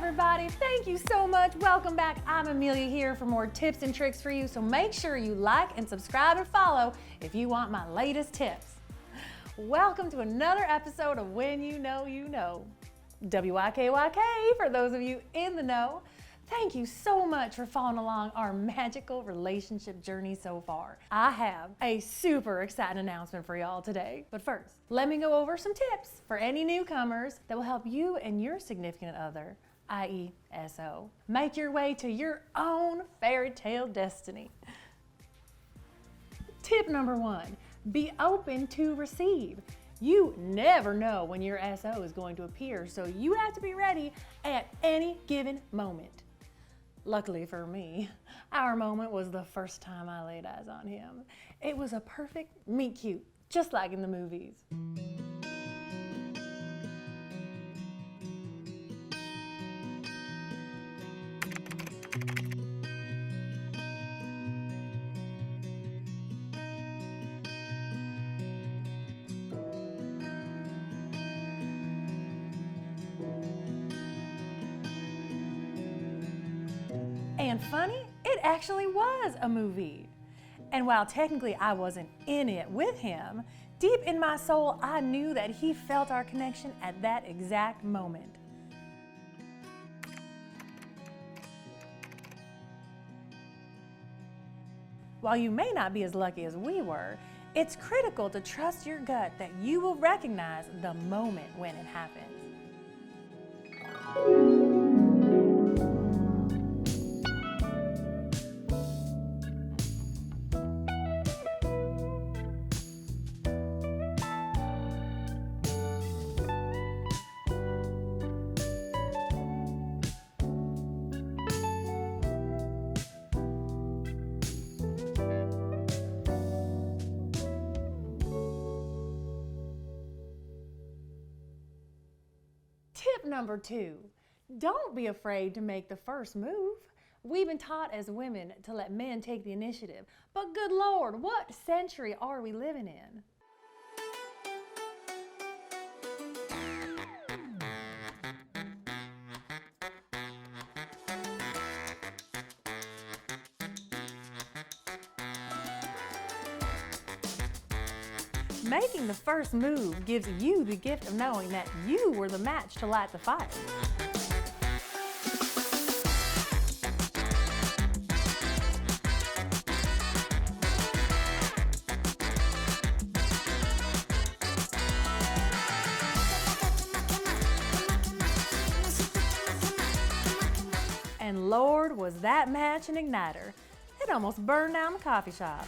everybody. Thank you so much. Welcome back. I'm Amelia here for more tips and tricks for you. So make sure you like and subscribe and follow if you want my latest tips. Welcome to another episode of When You Know, You Know. WYKYK for those of you in the know. Thank you so much for following along our magical relationship journey so far. I have a super exciting announcement for y'all today. But first, let me go over some tips for any newcomers that will help you and your significant other, i.e. SO, make your way to your own fairy tale destiny. Tip number 1, be open to receive. You never know when your SO is going to appear, so you have to be ready at any given moment. Luckily for me, our moment was the first time I laid eyes on him. It was a perfect meet cute, just like in the movies. And funny, it actually was a movie. And while technically I wasn't in it with him, deep in my soul, I knew that he felt our connection at that exact moment. While you may not be as lucky as we were, it's critical to trust your gut that you will recognize the moment when it happens. Tip number 2, don't be afraid to make the first move. We've been taught as women to let men take the initiative, but good Lord, what century are we living in? Making the first move gives you the gift of knowing that you were the match to light the fire. And Lord, was that match an igniter. It almost burned down the coffee shop.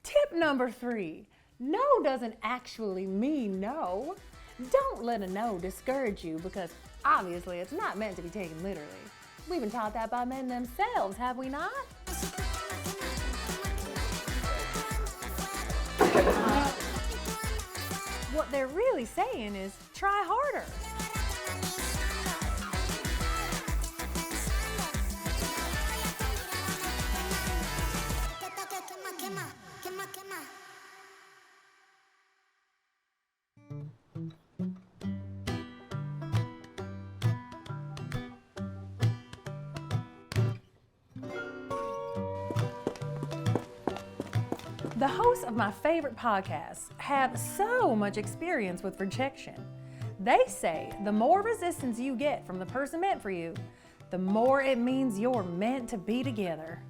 Tip number 3, no doesn't actually mean no. Don't let a no discourage you because obviously it's not meant to be taken literally. We've been taught that by men themselves, have we not? What they're really saying is try harder. The hosts of my favorite podcasts have so much experience with rejection. They say the more resistance you get from the person meant for you, the more it means you're meant to be together.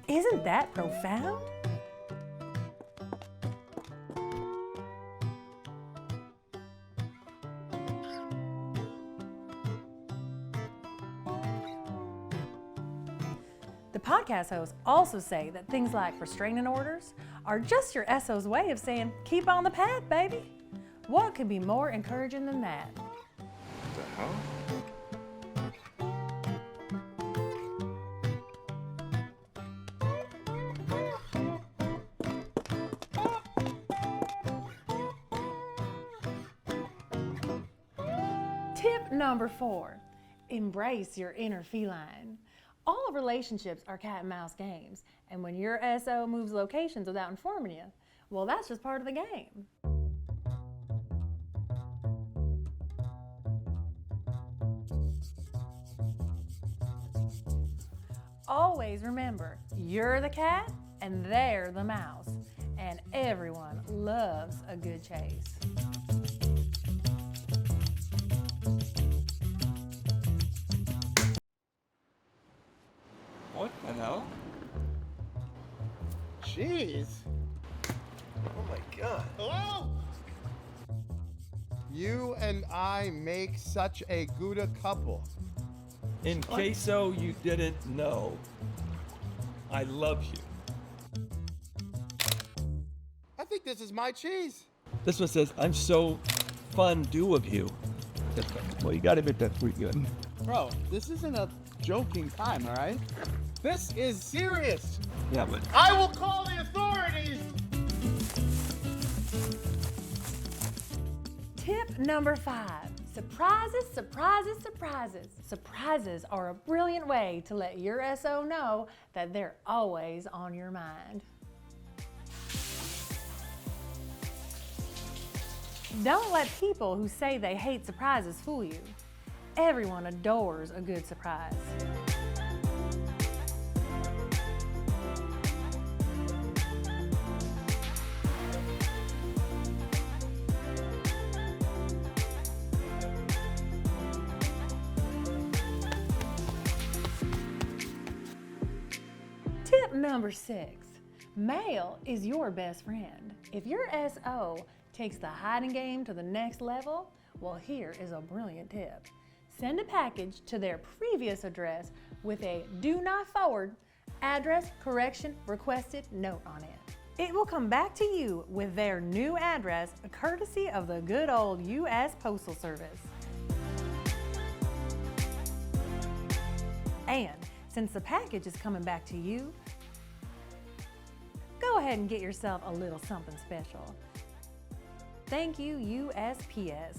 Isn't that profound? The podcast hosts also say that things like restraining orders are just your SO's way of saying, keep on the path, baby. What could be more encouraging than that? What the hell? Tip number 4, embrace your inner feline. All relationships are cat and mouse games, and when your SO moves locations without informing you, well, that's just part of the game. Always remember, you're the cat and they're the mouse, and everyone loves a good chase. What the hell? Jeez. Oh my god. Hello? You and I make such a good couple. In caso you didn't know, I love you. I think this is my cheese. This one says, I'm so fondue of you. Well, you gotta admit that's pretty good. Bro, this isn't a joking time, all right? This is serious. Yeah, but I will call the authorities. Tip number 5, surprises, surprises, surprises. Surprises are a brilliant way to let your SO know that they're always on your mind. Don't let people who say they hate surprises fool you. Everyone adores a good surprise. Tip number 6, mail is your best friend. If your SO takes the hiding game to the next level, well, here is a brilliant tip. Send a package to their previous address with a do not forward address correction requested note on it. It will come back to you with their new address, courtesy of the good old U.S. Postal Service. And since the package is coming back to you, go ahead and get yourself a little something special. Thank you, USPS.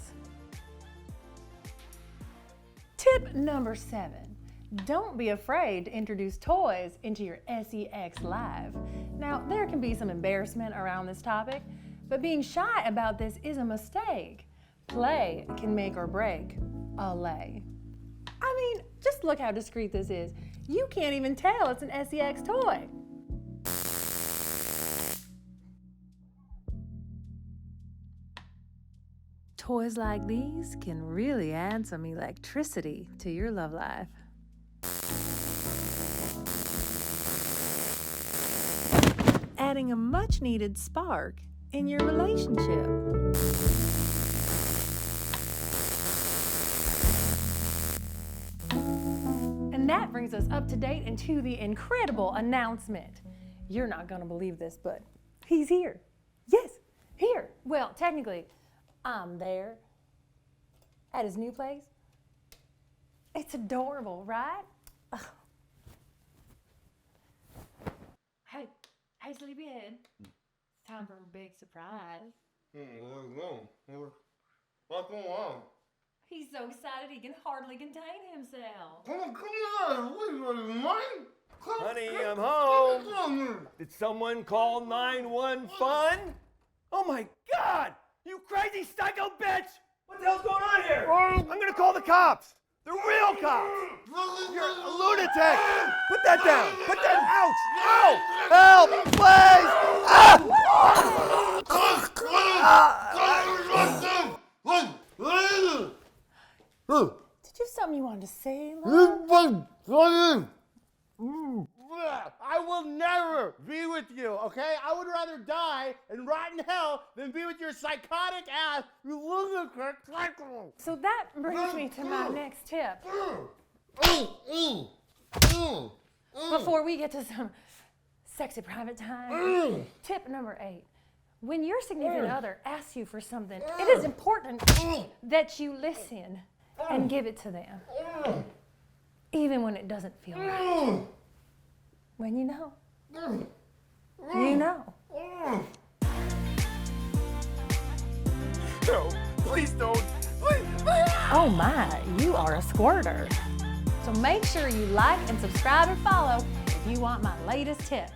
Tip number 7, don't be afraid to introduce toys into your SEX Live. Now, there can be some embarrassment around this topic, but being shy about this is a mistake. Play can make or break a lay. I mean, just look how discreet this is. You can't even tell it's an SEX toy. Toys like these can really add some electricity to your love life. Adding a much needed spark in your relationship. And that brings us up to date and to the incredible announcement. You're not gonna believe this, but he's here. Yes, here. Well, technically, I'm there at his new place. It's adorable, right? Oh. Hey, sleepyhead. It's time for a big surprise. What's going on? He's so excited he can hardly contain himself. Come on. What are you mine? honey, I'm home. Did someone call 911 fun? Oh my God! You crazy psycho bitch! What the hell's going on here? I'm gonna call the cops. The real cops. You're a lunatic. Put that down. Put that. Ouch! Ow! Help! Please! Did you have something you wanted to say, love? I will never be with you, okay? I would rather die and rot in hell than be with your psychotic ass, you lunatic. So that brings me to my next tip. Before we get to some Sexy private time. Tip number 8. When your significant other asks you for something, it is important that you listen and give it to them, even when it doesn't feel right. When you know, you know. No, please don't. Please. Oh my, you are a squirter. So make sure you like and subscribe and follow if you want my latest tips.